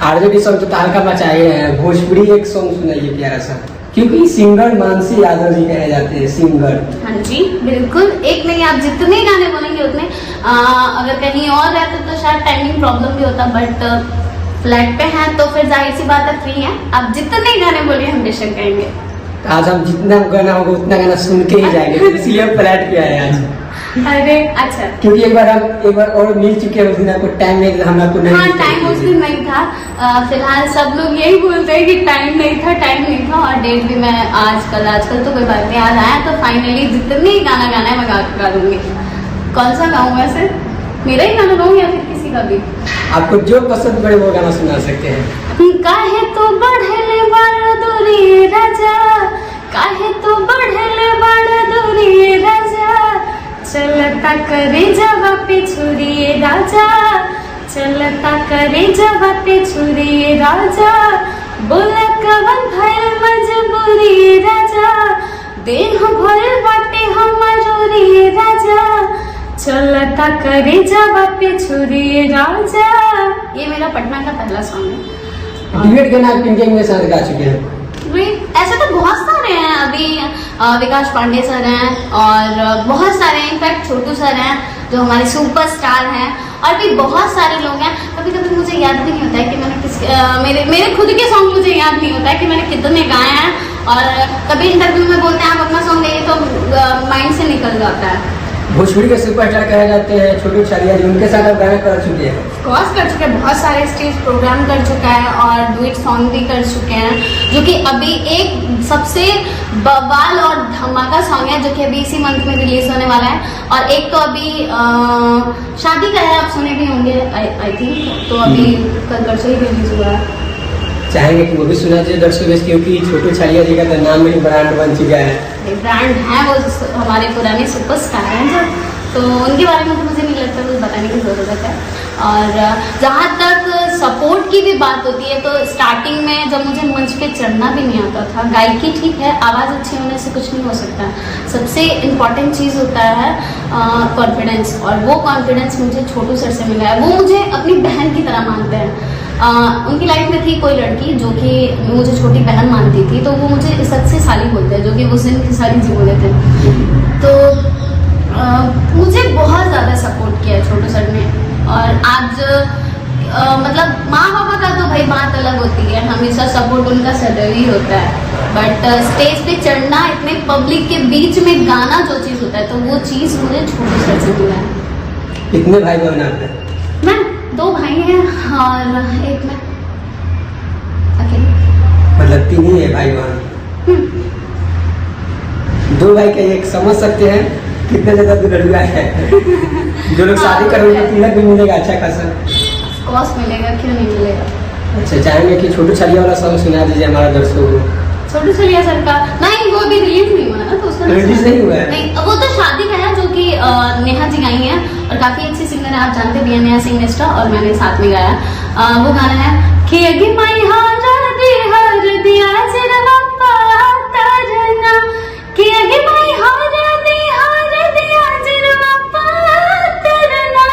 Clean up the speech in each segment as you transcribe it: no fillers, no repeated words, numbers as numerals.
RJD song तो तहलका मचाए हैं, भोजपुरी एक सॉन्ग सुनाइए प्यारा सा, क्योंकि सिंगर मानसी यादव जी कहे जाते हैं सिंगर। हाँ जी बिल्कुल, एक नहीं आप जितने गाने बोलेंगे उतने। अगर कहीं और रहते तो शायद टाइमिंग प्रॉब्लम भी होता, बट फ्लैट पे हैं तो फिर जाहिर सी बात है फ्री है, आप जितने गाने बोलिए हम बेशक गाएंगे। आज हम जितना गाना होगा उतना गाना सुन के ही जाएंगे, इसलिए हम फ्लैट पे आए आज। अरे अच्छा, क्योंकि एक बार और मिल चुके हैं, उस दिन आपको टाइम नहीं था, हम आपको नहीं। हाँ टाइम उस दिन नहीं था। फिलहाल सब लोग यही बोलते हैं कि टाइम नहीं था, और डेट भी मैं आजकल तो कोई बात नहीं, आज आया तो फाइनली जितने ही गाना गाना है मैं गा दूंगी। कौन सा गाऊं वैसे, मेरा ही गाना गाऊं या फिर किसी का भी? आपको जो पसंद पड़े वो गाना सुना सकते हैं। काहे तो बढ़ले बड़ दूरी राजा, काहे तो बढ़ले बड़ दूरी राजा, चलता करे जवा पे छुरी राजा, चलता करे जवा पे छुरी राजा, बोला कवन भइल मजबूरी राजा, देह भइल बाटे हमरोरी राजा, चलता करे जवा पे छुरी राजा। ये मेरा पटना का पहला सॉन्ग है। डुएट गाना आप किन के साथ गा चुके हैं? ऐसे तो बहुत सारे हैं, अभी विकास पांडे सर हैं और बहुत सारे हैं, इनफैक्ट छोटू सर हैं जो हमारे सुपरस्टार हैं, और भी बहुत सारे लोग हैं। कभी कभी मुझे याद भी नहीं होता है कि मैंने मेरे खुद के सॉन्ग मुझे याद नहीं होता है कि मैंने कितने गाए हैं, और कभी इंटरव्यू में बोलते हैं आप अपना सॉन्ग गाइए तो माइंड से निकल जाता है। भोजपुरी के सुपरस्टार कहे जाते हैं छोटू छलिया जी, उनके साथ आप गाना कर चुके हैं? कोर्स कर चुके हैं, बहुत सारे स्टेज प्रोग्राम कर चुका है और डुएट सॉन्ग भी कर चुके हैं, जो कि अभी एक सबसे बवाल और धमाका सॉन्ग है जो कि अभी इसी मंथ में रिलीज होने वाला है, और एक तो अभी शादी का है, आप सुने भी होंगे आई थिंक, तो अभी कल परसों ही रिलीज हुआ है। चाहेंगे कि वो भी सुना चाहिए दर्शकों, क्योंकि छोटू छलिया जी का तो नाम ही ब्रांड बन चुका है। ब्रांड है, वो हमारे पुराने सुपरस्टार हैं जो, तो उनके बारे में तो मुझे नहीं लगता कुछ बताने की ज़रूरत है। और जहाँ तक सपोर्ट की भी बात होती है, तो स्टार्टिंग में जब मुझे मंच पे चढ़ना भी नहीं आता था, गायकी ठीक है, आवाज़ अच्छी होने से कुछ नहीं हो सकता, सबसे इम्पॉर्टेंट चीज़ होता है कॉन्फिडेंस, और वो कॉन्फिडेंस मुझे छोटू सर से मिला है। वो मुझे अपनी बहन की तरह मानते हैं। उनकी लाइफ में थी कोई लड़की जो कि मुझे छोटी बहन मानती थी, तो वो मुझे इज्जत से साली बोलते हैं, जो कि उस दिन की सारी जी बोले थे। तो मुझे बहुत ज़्यादा सपोर्ट किया छोटू सर ने, और आज मतलब माँ पापा का तो भाई बात अलग होती है, हमेशा सपोर्ट उनका सदैव ही होता है, बट स्टेज पे चढ़ना, इतने पब्लिक के बीच में गाना जो चीज़ होता है, तो वो चीज़ मुझे छोटू सर से मिला है। कितने भाई बहन आप हैं? मैं 2 भाई हैं और एक मैं अकेले। मतलब 3 ही है भाई बहन? 2 भाई का एक समझ सकते हैं कितना ज्यादा दुल्हनिया है। जो लोग शादी करेंगे तिलक भी मिलेगा अच्छा खासा? ऑफ कोर्स मिलेगा, क्यों नहीं मिलेगा। अच्छा, चाहेंगे कि छोटू छलिया वाला सॉन्ग सुना दीजिए हमारे दर्शकों को। छोटू छलिया सर का नहीं, वो अभी रिलीज नहीं हुआ ना, तो उसका रिलीज नहीं हुआ है? नहीं, वो तो शादी का है जो कि नेहा जी गाई हैं, और काफी अच्छी सिंगर है, आप जानते भी हैं नेहा सिंह मिस्टर, और मैंने साथ में गाया। वो गाना है कि अगे माई हर दिया जिरवप्पा तरना, कि अगे माई हर दिया जिरवप्पा तरना,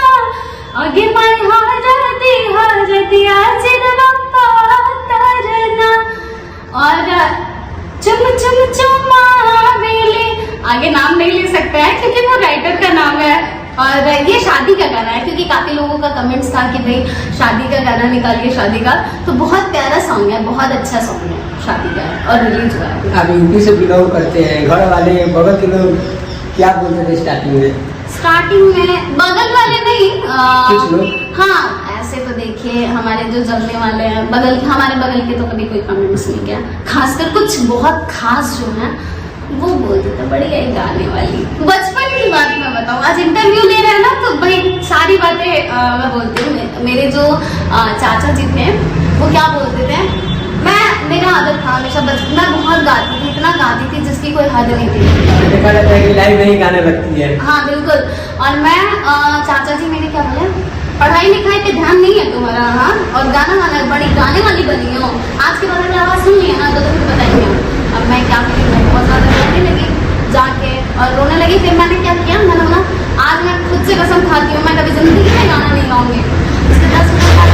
अगे माई हर दिया जिरवप्पा तरना, और चुम चुम चुमावेले, आगे नाम नहीं ले सकते हैं क्योंकि वो राइटर का नाम है, और ये शादी का गाना है, क्योंकि काफी लोगों का कमेंट्स था कि भाई शादी का गाना निकालिए शादी का, तो बहुत प्यारा सॉन्ग है, बहुत अच्छा सॉन्ग है, शादी का है और रिलीज हुआ है। आप यूपी से बिलोंग करते हैं, घर वाले बगल के लोग क्या बोलते थे स्टार्टिंग में? बगल वाले नहीं, कुछ लोग हाँ ऐसे तो देखिए हमारे जो जमने वाले हैं हमारे बगल के, तो कभी कोई कमेंट्स नहीं किया, खासकर कुछ बहुत खास जो है वो बोलते थे बड़ी आई गाने वाली। बचपन की बात मैं बताऊँ, आज इंटरव्यू ले रहे हैं ना, तो भाई सारी बातें मैं बोलती हूँ। मेरे जो चाचा जी थे वो क्या बोलते थे, मेरा आदत था हमेशा बचपन में बहुत गाती थी, इतना गाती थी जिसकी कोई हद नहीं थी। देखा जाता है कि लाइव नहीं गाने लगती है। हाँ बिल्कुल, और मैं चाचा जी मेरे क्या बोले, पढ़ाई लिखाई पे ध्यान नहीं है तुम्हारा, हाँ, और गाना गाना बड़ी गाने वाली बनी हो, आज के बाद में आवाज़ सुन लिया ना तो तुम्हें बताएंगे। अब मैं क्या करी, मैं बहुत ज़्यादा रोने लगी जाके, और रोने लगी, फिर मैंने क्या किया, मैंने बोला आज मैं खुद से कसम खाती हूँ मैं कभी जिंदगी में गाना नहीं गाऊंगी। उसके 10 मिनट बाद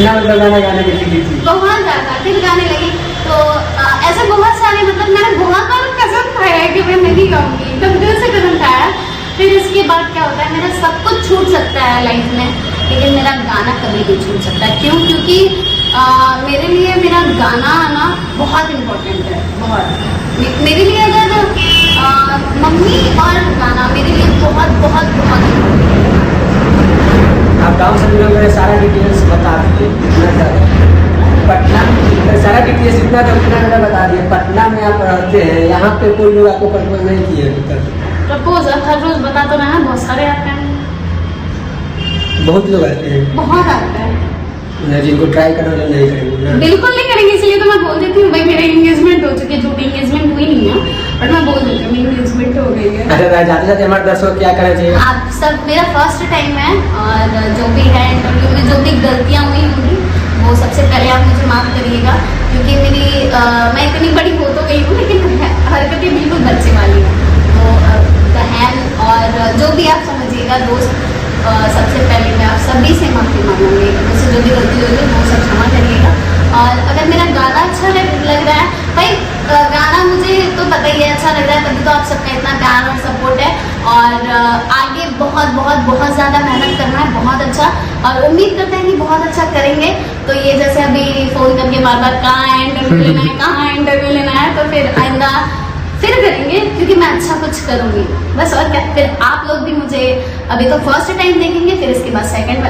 कितना मतलब गाना गाने की सीखी थी? बहुत ज़्यादा फिर गाने लगी तो ऐसे बहुत सारे मतलब मैंने बहुत बार कसम खाया है कि मैं नहीं गाऊंगी, एकदम दिल से कसम खाया। फिर इसके बाद क्या होता है, मेरा सब कुछ छूट सकता है लाइफ में, लेकिन मेरा गाना कभी नहीं छूट सकता। क्यों? क्योंकि मेरे लिए मेरा गाना आना बहुत इम्पोर्टेंट है, बहुत। मेरे लिए अगर मम्मी और गाना मेरे लिए बहुत बहुत बहुत इम्पोर्टेंट है। आप गाँव से जुड़े हुए सारा डिटेल्स बता दिए, इतना ज़्यादा। पटना सारा डिटेल्स इतना तो उतना ज़्यादा बता दिए। पटना में आप रहते हैं, यहाँ पे कोई लोग आपको प्रपोज नहीं किए अभी तक? प्रपोजल हर रोज बता तो रहा है, बहुत सारे आते हैं, बहुत लोग आते हैं बहुत आते हैं। जिनको ट्राई करना जो नहीं करेंगे ना? बिल्कुल नहीं करेंगे, इसलिए तो मैं बोल देती हूँ भाई मेरा एंगेजमेंट हो चुकी है। झूठी एंगेजमेंट हुई नहीं है, बट मैं बोल देती हूँ मेरी एंगेजमेंट हो गई है। अच्छा, जाते जाते हमारे दर्शकों को क्या करना चाहिए? आप सब, मेरा फर्स्ट टाइम है और जो भी है इंटरव्यू में जो भी गलतियाँ हुई होंगी वो सबसे पहले आप मुझे माफ़ करिएगा, क्योंकि मेरी मैं इतनी बड़ी हो तो गई हूँ लेकिन हरकतें बिल्कुल बच्चे वाली हैं। तो बहन और जो भी आप समझिएगा दोस्त, सबसे पहले मैं आप सभी से माफ़ी मांगूंगी, मुझसे जो भी गलती होगी वो सब क्षमा करिएगा। और अगर मेरा गाना अच्छा लग रहा है भाई, गाना मुझे तो पता ही है अच्छा लग रहा है, तभी तो आप सबका इतना प्यार और सपोर्ट है। और आगे बहुत बहुत बहुत ज़्यादा मेहनत करना है, बहुत अच्छा, और उम्मीद करते हैं कि बहुत अच्छा करेंगे। तो ये जैसे अभी फ़ोन करके बार बार कहाँ इंटरव्यू लेना है, कहाँ इंटरव्यू लेना है, तो फिर आइंदा फिर करेंगे, क्योंकि मैं अच्छा कुछ करूँगी बस। और क्या, फिर आप लोग भी मुझे अभी तो फर्स्ट टाइम देखेंगे, फिर इसके बाद सेकंड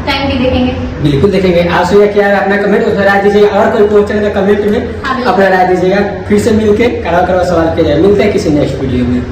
टाइम भी देखेंगे। बिल्कुल देखेंगे। आप से क्या है, अपना कमेंट उसमें राय दीजिएगा, और कोई क्वेश्चन का कमेंट में हाँ, अपना राय दीजिएगा। फिर से मिलके कड़ा सवाल किया जाए। मिलते हैं किसी नेक्स्ट वीडियो में।